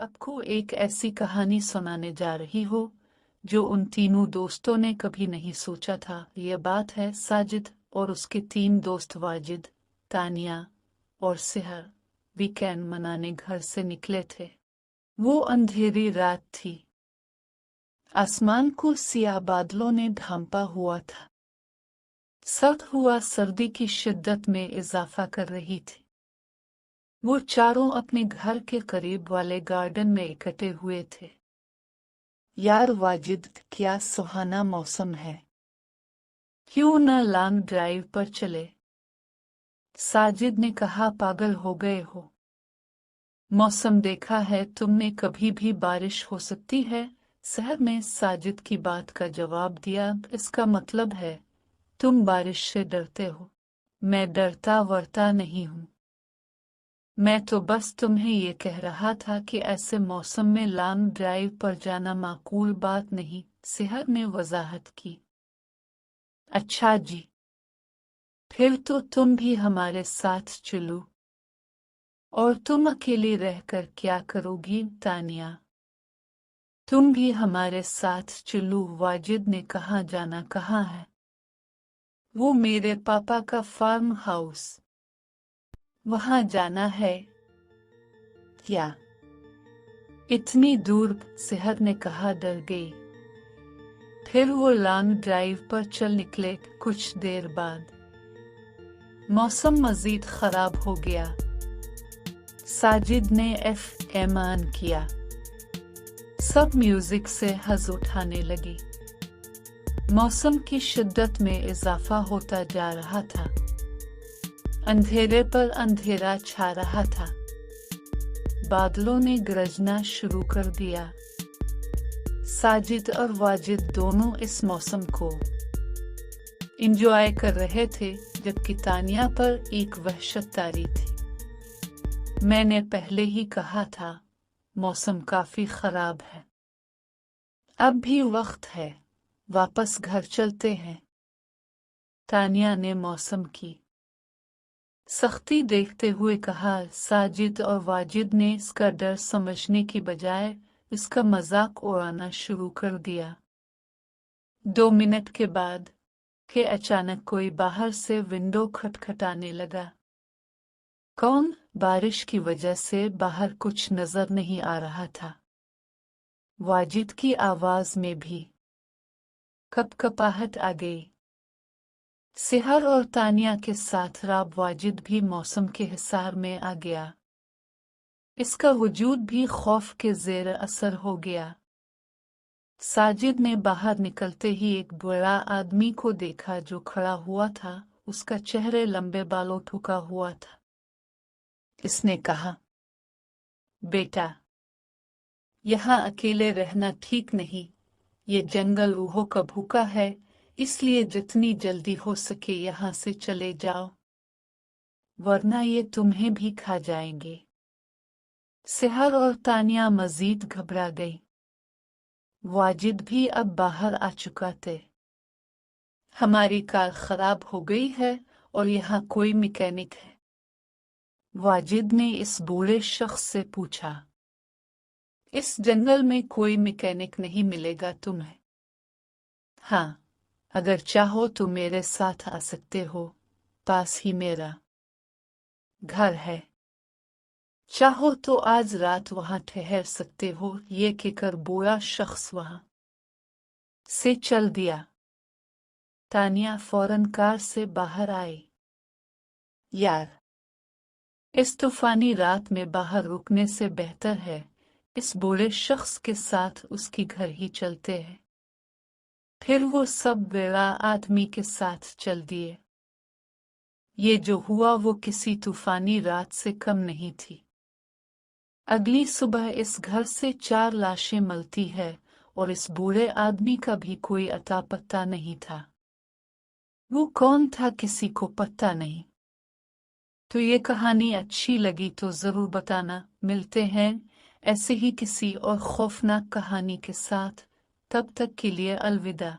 आपको एक ऐसी कहानी सुनाने जा रही हूँ जो उन तीनों दोस्तों ने कभी नहीं सोचा था। ये बात है साजिद और उसके तीन दोस्त वाजिद, तानिया और सिहर वीकेंड मनाने घर से निकले थे। वो अंधेरी रात थी। आसमान को सियाह बादलों ने ढांपा हुआ था। सर्द हुआ सर्दी की शिद्दत में इजाफा कर रही थी। वो चारों अपने घर के करीब वाले गार्डन में इकट्ठे हुए थे। यार वाजिद, क्या सुहाना मौसम है, क्यों न लॉन्ग ड्राइव पर चले? साजिद ने कहा, पागल हो गए हो? मौसम देखा है तुमने, कभी भी बारिश हो सकती है। सहर ने साजिद की बात का जवाब दिया, इसका मतलब है तुम बारिश से डरते हो। मैं डरता वरता नहीं हूँ। मैं तो बस तुम्हें ये कह रहा था कि ऐसे मौसम में लॉन्ग ड्राइव पर जाना माकूल बात नहीं, सिहर ने वजाहत की। अच्छा जी, फिर तो तुम भी हमारे साथ चलो। और तुम अकेली रहकर क्या करोगी तानिया? तुम भी हमारे साथ चलो, वाजिद ने कहा। जाना कहाँ है? वो मेरे पापा का फार्म हाउस, वहां जाना है। क्या इतनी दूर? सिहर ने कहा, डर गई। फिर वो लॉन्ग ड्राइव पर चल निकले। कुछ देर बाद मौसम मजीद खराब हो गया। साजिद ने FM ऑन किया। सब म्यूजिक से हंस उठाने लगी। मौसम की शिद्दत में इजाफा होता जा रहा था। अंधेरे पर अंधेरा छा रहा था। बादलों ने गरजना शुरू कर दिया। साजिद और वाजिद दोनों इस मौसम को एंजॉय कर रहे थे, जबकि तानिया पर एक वहशत तारी थी। मैंने पहले ही कहा था, मौसम काफी खराब है। अब भी वक्त है, वापस घर चलते हैं। तानिया ने मौसम की सख्ती देखते हुए कहा। साजिद और वाजिद ने इसका डर समझने की बजाय इसका मजाक उड़ाना शुरू कर दिया। 2 मिनट के बाद के अचानक कोई बाहर से विंडो खटखटाने लगा। कौन? बारिश की वजह से बाहर कुछ नजर नहीं आ रहा था। वाजिद की आवाज में भी कपकपाहट आ गई। सिहर और तानिया के साथ राब वाजिद भी मौसम के हिसार में आ गया। इसका वजूद भी खौफ के जेर असर हो गया। साजिद ने बाहर निकलते ही एक बूढ़ा आदमी को देखा जो खड़ा हुआ था। उसका चेहरे लंबे बालों ठुका हुआ था। इसने कहा, बेटा, यहाँ अकेले रहना ठीक नहीं। ये जंगल रूहों का भूखा है, इसलिए जितनी जल्दी हो सके यहाँ से चले जाओ, वरना ये तुम्हें भी खा जाएंगे। सिहर और तानिया मजीद घबरा गई। वाजिद भी अब बाहर आ चुका थे। हमारी कार खराब हो गई है और यहाँ कोई मैकेनिक है? वाजिद ने इस बूढ़े शख्स से पूछा। इस जंगल में कोई मैकेनिक नहीं मिलेगा तुम्हें। हाँ, अगर चाहो तो मेरे साथ आ सकते हो, पास ही मेरा घर है। चाहो तो आज रात वहां ठहर सकते हो। ये कहकर बूढ़ा शख्स वहां से चल दिया। तानिया फौरन कार से बाहर आई। यार, इस तूफानी रात में बाहर रुकने से बेहतर है इस बूढ़े शख्स के साथ उसकी घर ही चलते हैं। फिर वो सब बूढ़ा आदमी के साथ चल दिए। ये जो हुआ वो किसी तूफानी रात से कम नहीं थी। अगली सुबह इस घर से 4 लाशें मिलती है और इस बूढ़े आदमी का भी कोई अता पता नहीं था। वो कौन था किसी को पता नहीं। तो ये कहानी अच्छी लगी तो जरूर बताना। मिलते हैं ऐसे ही किसी और खौफनाक कहानी के साथ। तब तक के लिए अलविदा।